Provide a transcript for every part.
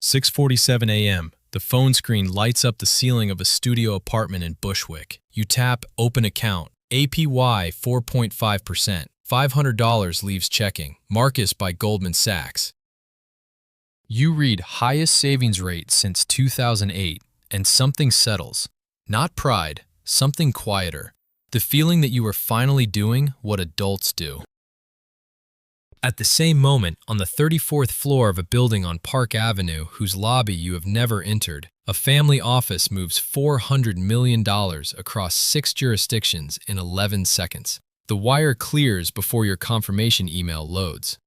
6:47 a.m. The phone screen lights up the ceiling of a studio apartment in Bushwick. You tap Open Account. APY 4.5%. $500 leaves checking. Marcus by Goldman Sachs. You read highest savings rate since 2008, and something settles. Not pride, something quieter. The feeling that you are finally doing what adults do. At the same moment, on the 34th floor of a building on Park Avenue whose lobby you have never entered, a family office moves $400 million across 6 jurisdictions in 11 seconds. The wire clears before your confirmation email loads.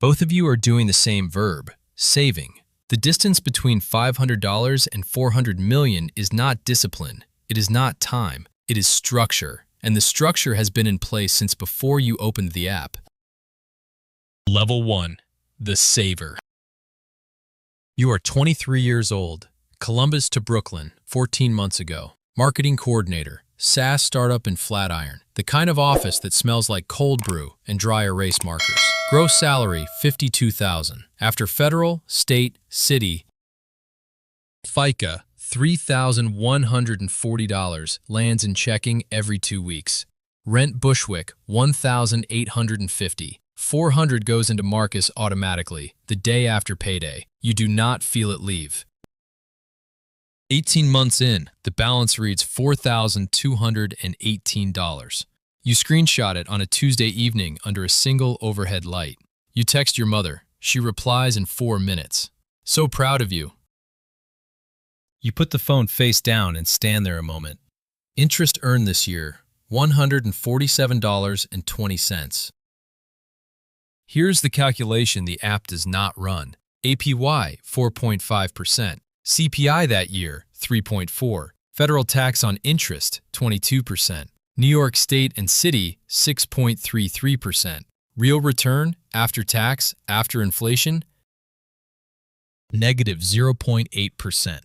Both of you are doing the same verb, saving. The distance between $500 and $400 million is not discipline. It is not time. It is structure. And the structure has been in place since before you opened the app. Level 1. The Saver. You are 23 years old. Columbus to Brooklyn, 14 months ago. Marketing coordinator. SaaS startup in Flatiron. The kind of office that smells like cold brew and dry erase markers. Gross salary, $52,000. After federal, state, city, FICA, $3,140 lands in checking every 2 weeks. Rent Bushwick, $1,850. $400 goes into Marcus automatically, the day after payday. You do not feel it leave. 18 months in, the balance reads $4,218. You screenshot it on a Tuesday evening under a single overhead light. You text your mother. She replies in 4 minutes. So proud of you. You put the phone face down and stand there a moment. Interest earned this year, $147.20. Here's the calculation the app does not run. APY, 4.5%. CPI that year, 3.4%. Federal tax on interest, 22%. New York State and City, 6.33%. Real return, after tax, after inflation, negative 0.8%.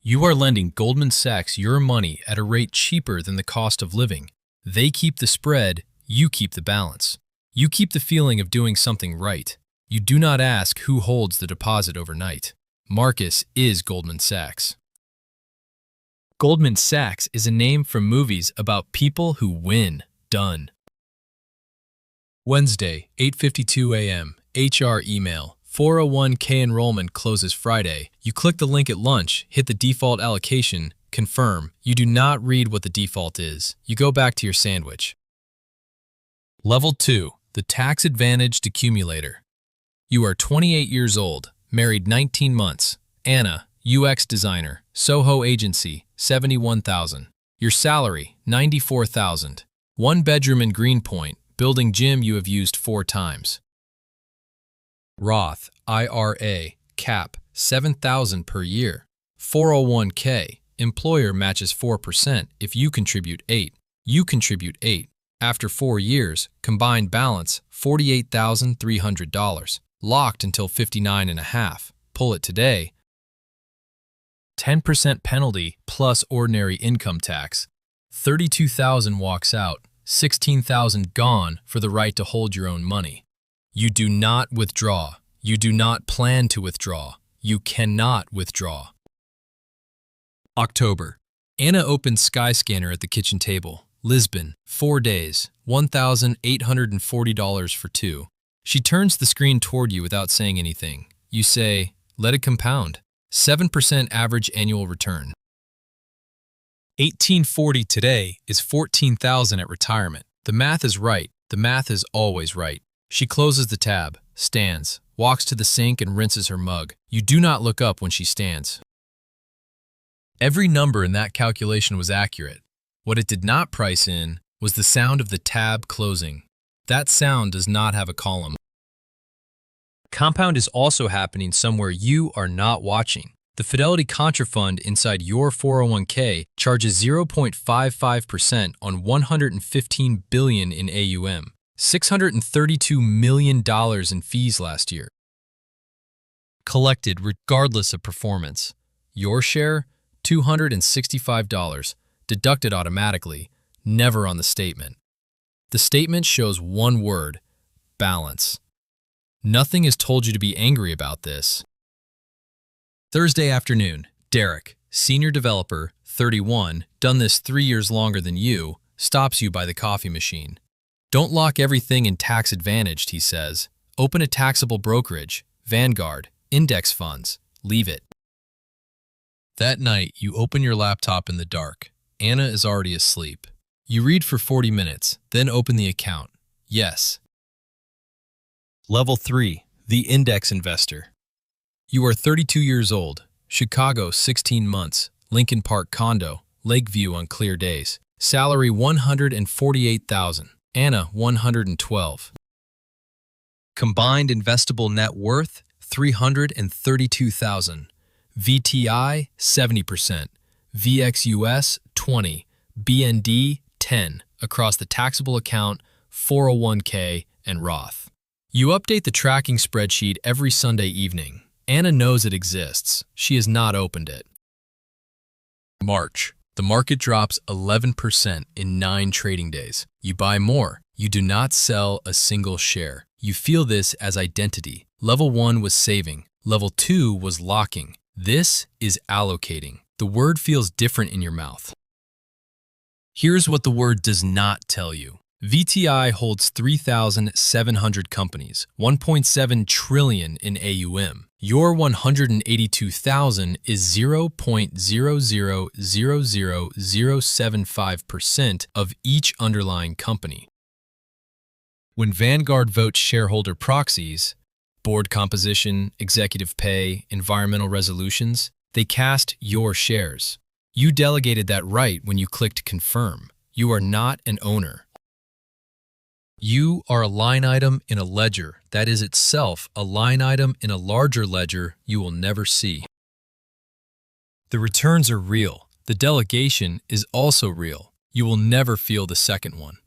You are lending Goldman Sachs your money at a rate cheaper than the cost of living. They keep the spread, you keep the balance. You keep the feeling of doing something right. You do not ask who holds the deposit overnight. Marcus is Goldman Sachs. Goldman Sachs is a name from movies about people who win. Done. Wednesday, 8:52 a.m. HR email. 401k enrollment closes Friday. You click the link at lunch, hit the default allocation, confirm. You do not read what the default is. You go back to your sandwich. Level 2. The Tax Advantaged Accumulator. You are 28 years old, married 19 months. Anna, UX designer, Soho agency, $71,000. Your salary, $94,000. 1 bedroom in Greenpoint, building gym you have used 4 times. Roth, IRA, cap, $7,000 per year. 401k, employer matches 4% if you contribute 8. You contribute 8. After 4 years, combined balance, $48,300. Locked until $59.5. Pull it today. 10% penalty plus ordinary income tax. $32,000 walks out. $16,000 gone for the right to hold your own money. You do not withdraw. You do not plan to withdraw. You cannot withdraw. October. Anna opens Skyscanner at the kitchen table. Lisbon, 4 days, $1,840 for 2. She turns the screen toward you without saying anything. You say, let it compound. 7% average annual return. 1840 today is 14,000 at retirement. The math is right. The math is always right. She closes the tab, stands, walks to the sink and rinses her mug. You do not look up when she stands. Every number in that calculation was accurate. What it did not price in was the sound of the tab closing. That sound does not have a column. Compound is also happening somewhere you are not watching. The Fidelity Contra Fund inside your 401k charges 0.55% on $115 billion in AUM, $632 million in fees last year. Collected regardless of performance. Your share, $265. Deducted automatically, never on the statement. The statement shows one word, balance. Nothing has told you to be angry about this. Thursday afternoon, Derek, senior developer, 31, done this 3 years longer than you, stops you by the coffee machine. Don't lock everything in tax advantaged, he says. Open a taxable brokerage, Vanguard, index funds, leave it. That night, you open your laptop in the dark. Anna is already asleep. You read for 40 minutes, then open the account. Yes. Level 3, the index investor. You are 32 years old, Chicago 16 months, Lincoln Park condo, Lakeview on clear days. Salary $148,000, Anna $112. Combined investable net worth $332,000. VTI 70%, VXUS 20, BND 10 across the taxable account, 401k, and Roth. You update the tracking spreadsheet every Sunday evening. Anna knows it exists. She has not opened it. March. The market drops 11% in 9 trading days. You buy more. You do not sell a single share. You feel this as identity. Level 1 was saving. Level 2 was locking. This is allocating. The word feels different in your mouth. Here's what the word does not tell you. VTI holds 3,700 companies, 1.7 trillion in AUM. Your 182,000 is 0.0000075% of each underlying company. When Vanguard votes shareholder proxies, board composition, executive pay, environmental resolutions, they cast your shares. You delegated that right when you clicked confirm. You are not an owner. You are a line item in a ledger that is itself a line item in a larger ledger you will never see. The returns are real. The delegation is also real. You will never feel the second one.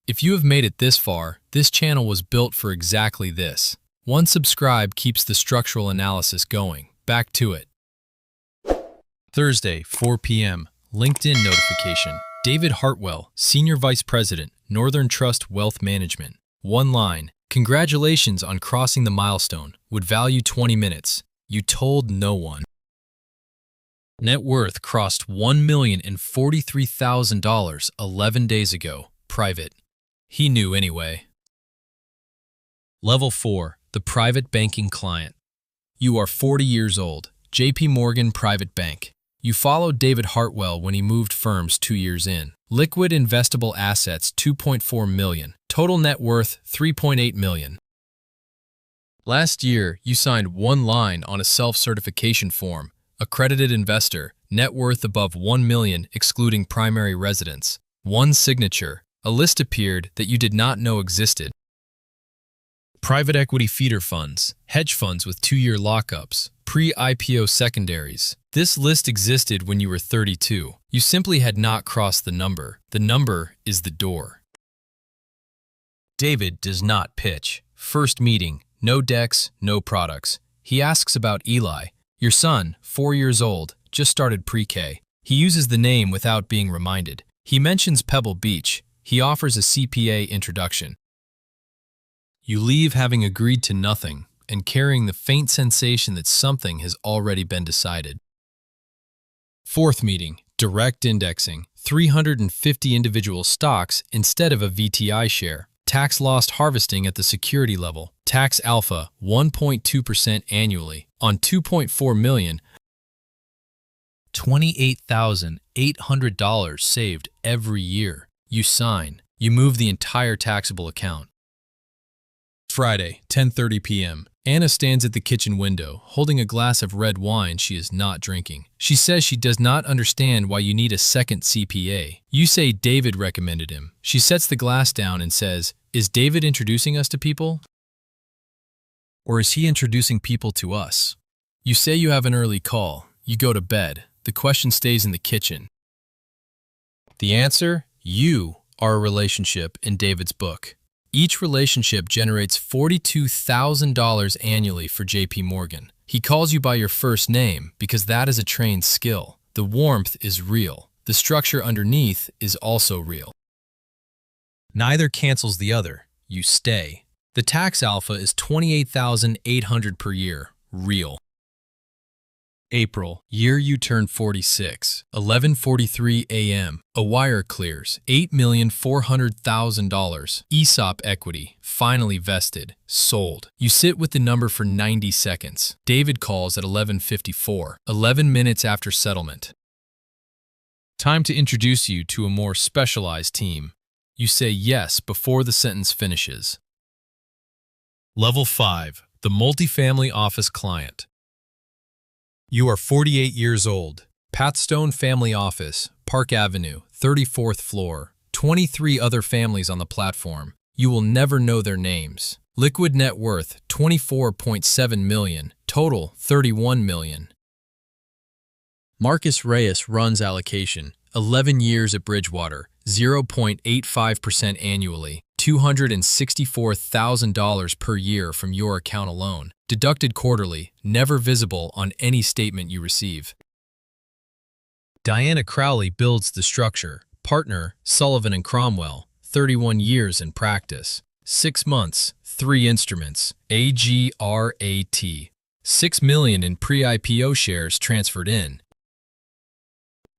If you have made it this far, this channel was built for exactly this. One subscribe keeps the structural analysis going. Back to it. Thursday, 4 p.m. LinkedIn notification. David Hartwell, Senior Vice President, Northern Trust Wealth Management. One line. Congratulations on crossing the milestone. Would value 20 minutes. You told no one. Net worth crossed $1,043,000 11 days ago. Private. He knew anyway. Level 4. The private banking client. You are 40 years old. JP Morgan Private Bank. You followed David Hartwell when he moved firms 2 years in. Liquid investable assets $2.4 million. Total net worth $3.8 million. Last year, you signed one line on a self-certification form. Accredited investor, net worth above $1 million excluding primary residence. One signature. A list appeared that you did not know existed. Private equity feeder funds, hedge funds with 2-year lockups, pre-IPO secondaries. This list existed when you were 32. You simply had not crossed the number. The number is the door. David does not pitch. First meeting, no decks, no products. He asks about Eli. Your son, 4 years old, just started pre-K. He uses the name without being reminded. He mentions Pebble Beach. He offers a CPA introduction. You leave having agreed to nothing and carrying the faint sensation that something has already been decided. Fourth meeting, direct indexing, 350 individual stocks instead of a VTI share. Tax loss harvesting at the security level. Tax alpha, 1.2% annually on $2.4 million. $28,800 saved every year. You sign. You move the entire taxable account. Friday, 10:30 p.m. Anna stands at the kitchen window, holding a glass of red wine she is not drinking. She says she does not understand why you need a second CPA. You say David recommended him. She sets the glass down and says, "Is David introducing us to people? Or is he introducing people to us?" You say you have an early call. You go to bed. The question stays in the kitchen. The answer? You are a relationship in David's book. Each relationship generates $42,000 annually for JP Morgan. He calls you by your first name because that is a trained skill. The warmth is real. The structure underneath is also real. Neither cancels the other. You stay. The tax alpha is $28,800 per year, real. April, year you turn 46, 11:43 a.m. A wire clears, $8,400,000. ESOP equity, finally vested, sold. You sit with the number for 90 seconds. David calls at 11:54, 11 minutes after settlement. Time to introduce you to a more specialized team. You say yes before the sentence finishes. Level 5, the multifamily office client. You are 48 years old. Patstone Family Office, Park Avenue, 34th floor. 23 other families on the platform. You will never know their names. Liquid net worth, $24.7 million. Total, $31 million. Marcus Reyes runs allocation. 11 years at Bridgewater, 0.85% annually. $264,000 per year from your account alone. Deducted quarterly, never visible on any statement you receive. Diana Crowley builds the structure. Partner, Sullivan & Cromwell, 31 years in practice. 6 months, 3 instruments, AGRAT. $6 million in pre-IPO shares transferred in.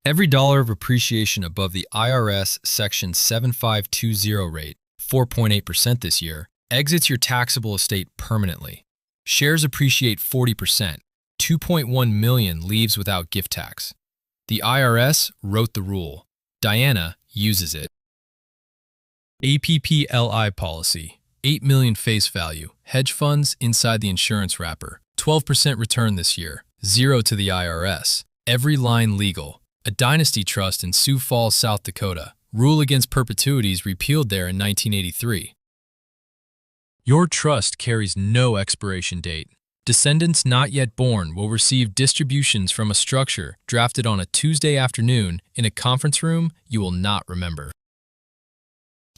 Every dollar of appreciation above the IRS Section 7520 rate, 4.8% this year, exits your taxable estate permanently. Shares appreciate 40%. $2.1 million leaves without gift tax. The IRS wrote the rule. Diana uses it. APPLI policy. $8 million face value. Hedge funds inside the insurance wrapper. 12% return this year. 0 to the IRS. Every line legal. A dynasty trust in Sioux Falls, South Dakota. Rule against perpetuities repealed there in 1983. Your trust carries no expiration date. Descendants not yet born will receive distributions from a structure drafted on a Tuesday afternoon in a conference room you will not remember.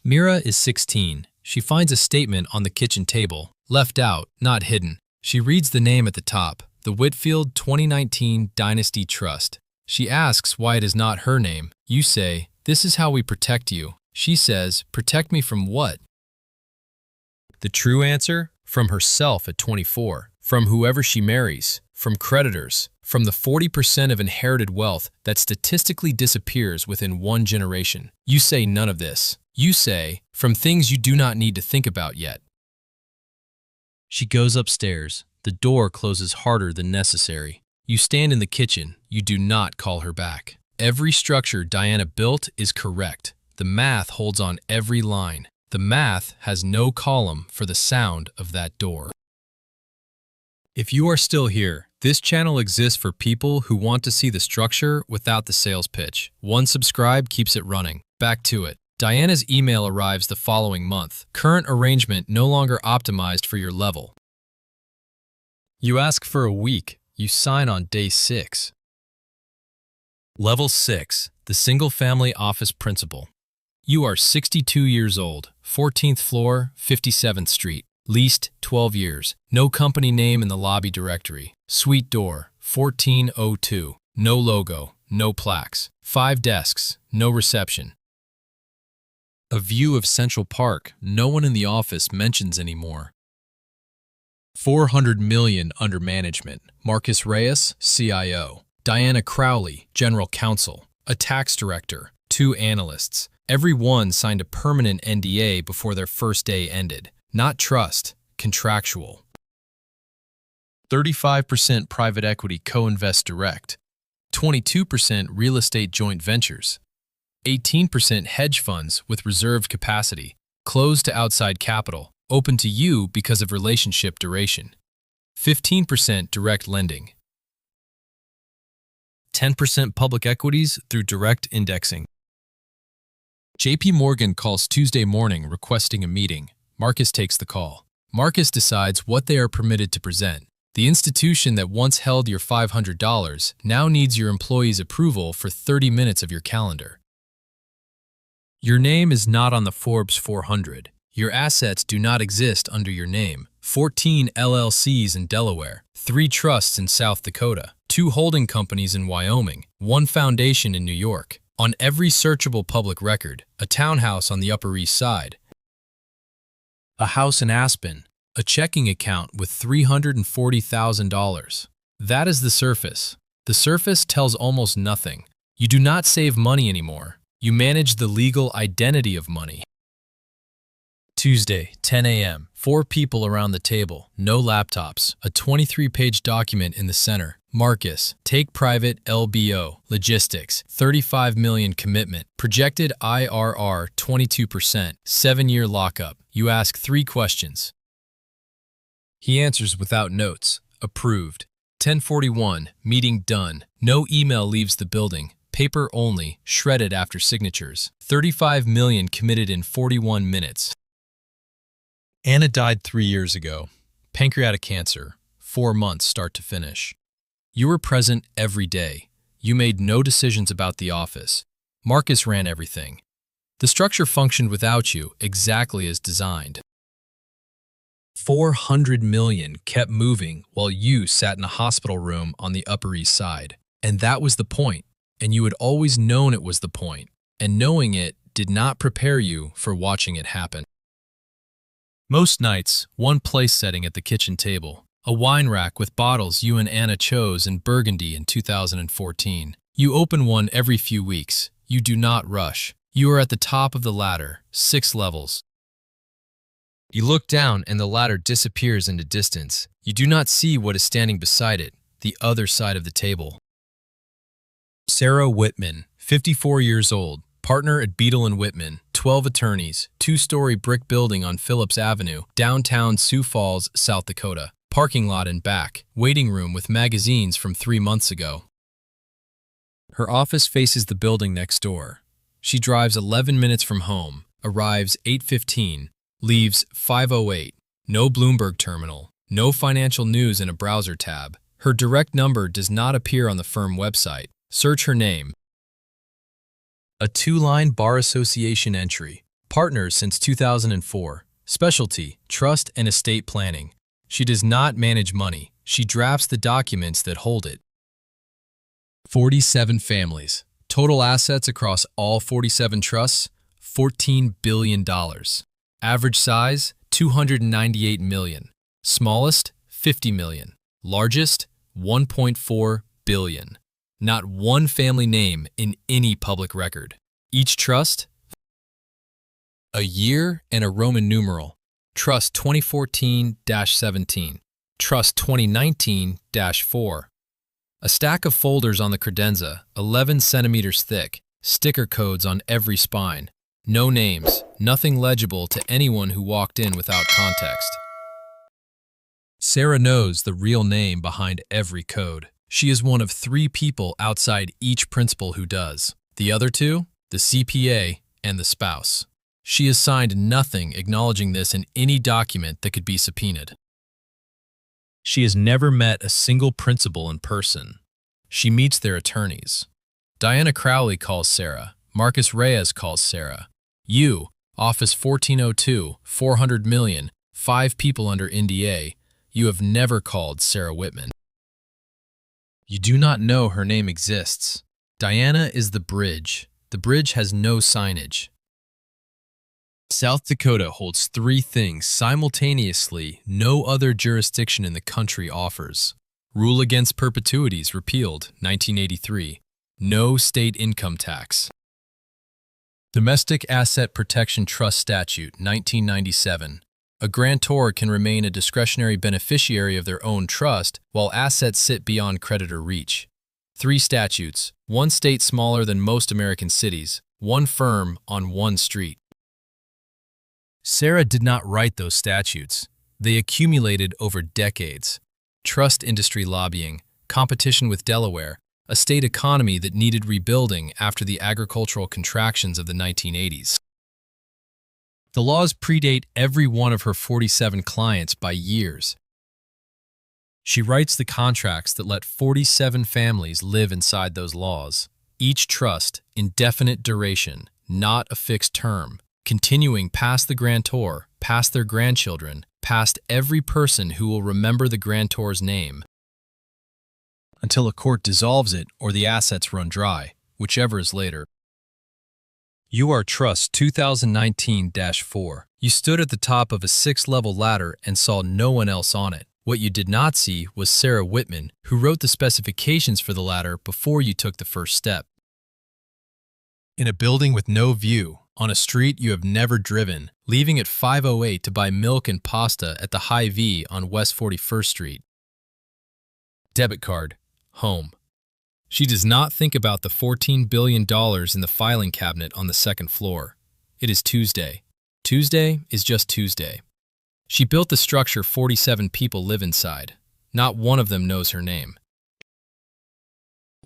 Mira is 16. She finds a statement on the kitchen table, left out, not hidden. She reads the name at the top, the Whitfield 2019 Dynasty Trust. She asks why it is not her name. You say, "This is how we protect you." She says, "Protect me from what?" The true answer? From herself at 24, from whoever she marries, from creditors, from the 40% of inherited wealth that statistically disappears within 1 generation. You say none of this. You say, from things you do not need to think about yet. She goes upstairs. The door closes harder than necessary. You stand in the kitchen. You do not call her back. Every structure Diana built is correct. The math holds on every line. The math has no column for the sound of that door. If you are still here, this channel exists for people who want to see the structure without the sales pitch. 1 subscribe keeps it running. Back to it. Diana's email arrives the following month. Current arrangement no longer optimized for your level. You ask for a week. You sign on day 6. Level 6, the single-family office principal. You are 62 years old, 14th floor, 57th Street. Leased 12 years. No company name in the lobby directory. Suite door, 1402. No logo, no plaques. 5 desks, no reception. A view of Central Park no one in the office mentions anymore. $400 million under management. Marcus Reyes, CIO. Diana Crowley, General Counsel. A tax director. 2 analysts. Every one signed a permanent NDA before their first day ended. Not trust, contractual. 35% private equity co-invest direct. 22% real estate joint ventures. 18% hedge funds with reserved capacity. Closed to outside capital. Open to you because of relationship duration. 15% direct lending. 10% public equities through direct indexing. JP Morgan calls Tuesday morning requesting a meeting. Marcus takes the call. Marcus decides what they are permitted to present. The institution that once held your $500 now needs your employees' approval for 30 minutes of your calendar. Your name is not on the Forbes 400. Your assets do not exist under your name. 14 LLCs in Delaware, 3 trusts in South Dakota, 2 holding companies in Wyoming, 1 foundation in New York. On every searchable public record, a townhouse on the Upper East Side. A house in Aspen, a checking account with $340,000. That is the surface. The surface tells almost nothing. You do not save money anymore. You manage the legal identity of money. Tuesday, 10 a.m. 4 people around the table, no laptops, a 23-page document in the center. Marcus, take private LBO, logistics, 35 million commitment, projected IRR 22%, 7-year lockup. You ask 3 questions. He answers without notes. Approved. 10:41, meeting done. No email leaves the building. Paper only, shredded after signatures. 35 million committed in 41 minutes. Anna died 3 years ago. Pancreatic cancer. 4 months start to finish. You were present every day. You made no decisions about the office. Marcus ran everything. The structure functioned without you exactly as designed. 400 million kept moving while you sat in a hospital room on the Upper East Side. And that was the point. And you had always known it was the point. And knowing it did not prepare you for watching it happen. Most nights, one place setting at the kitchen table. A wine rack with bottles you and Anna chose in Burgundy in 2014. You open one every few weeks. You do not rush. You are at the top of the ladder, 6 levels. You look down and the ladder disappears into distance. You do not see what is standing beside it, the other side of the table. Sarah Whitman, 54 years old, partner at Beadle & Whitman, 12 attorneys, 2-story brick building on Phillips Avenue, downtown Sioux Falls, South Dakota. Parking lot and back, waiting room with magazines from 3 months ago. Her office faces the building next door. She drives 11 minutes from home, arrives 8:15, leaves 5:08. No Bloomberg terminal, no financial news in a browser tab. Her direct number does not appear on the firm website. Search her name. A 2-line Bar Association entry. Partners since 2004. Specialty, trust and estate planning. She does not manage money. She drafts the documents that hold it. 47 families. Total assets across all 47 trusts, $14 billion. Average size, 298 million. Smallest, 50 million. Largest, 1.4 billion. Not one family name in any public record. Each trust, a year and a Roman numeral. Trust 2014-17, Trust 2019-4. A stack of folders on the credenza, 11 centimeters thick, sticker codes on every spine. No names, nothing legible to anyone who walked in without context. Sarah knows the real name behind every code. She is one of 3 people outside each principal who does. The other 2, the CPA and the spouse. She has signed nothing acknowledging this in any document that could be subpoenaed. She has never met a single principal in person. She meets their attorneys. Diana Crowley calls Sarah. Marcus Reyes calls Sarah. You, Office 1402, 400 million, 5 people under NDA. You have never called Sarah Whitman. You do not know her name exists. Diana is the bridge. The bridge has no signage. South Dakota holds 3 things simultaneously no other jurisdiction in the country offers. Rule against perpetuities repealed, 1983. No state income tax. Domestic Asset Protection Trust Statute, 1997. A grantor can remain a discretionary beneficiary of their own trust while assets sit beyond creditor reach. 3 statutes, 1 state smaller than most American cities, 1 firm on 1 street. Sarah did not write those statutes. They accumulated over decades. Trust industry lobbying, competition with Delaware, a state economy that needed rebuilding after the agricultural contractions of the 1980s. The laws predate every one of her 47 clients by years. She writes the contracts that let 47 families live inside those laws. Each trust, indefinite duration, not a fixed term, continuing past the grantor, past their grandchildren, past every person who will remember the grantor's name, until a court dissolves it or the assets run dry, whichever is later. You are Trust 2019-4. You stood at the top of a 6-level ladder and saw no one else on it. What you did not see was Sarah Whitman, who wrote the specifications for the ladder before you took the first step. In a building with no view, on a street you have never driven, leaving at 5:08 to buy milk and pasta at the Hy-Vee on West 41st Street. Debit card. Home. She does not think about the $14 billion in the filing cabinet on the second floor. It is Tuesday. Tuesday is just Tuesday. She built the structure 47 people live inside. Not one of them knows her name.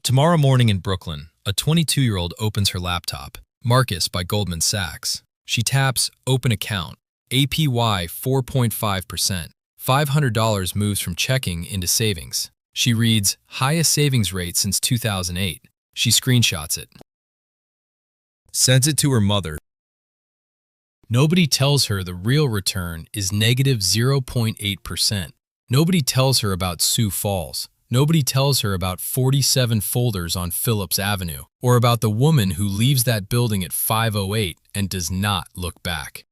Tomorrow morning in Brooklyn, a 22-year-old opens her laptop, Marcus by Goldman Sachs. She taps Open Account, APY 4.5%. $500 moves from checking into savings. She reads, highest savings rate since 2008. She screenshots it. Sends it to her mother. Nobody tells her the real return is negative 0.8%. Nobody tells her about Sioux Falls. Nobody tells her about 47 folders on Phillips Avenue, or about the woman who leaves that building at 5:08 and does not look back.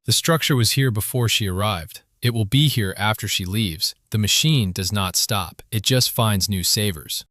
The structure was here before she arrived. It will be here after she leaves. The machine does not stop. It just finds new savers.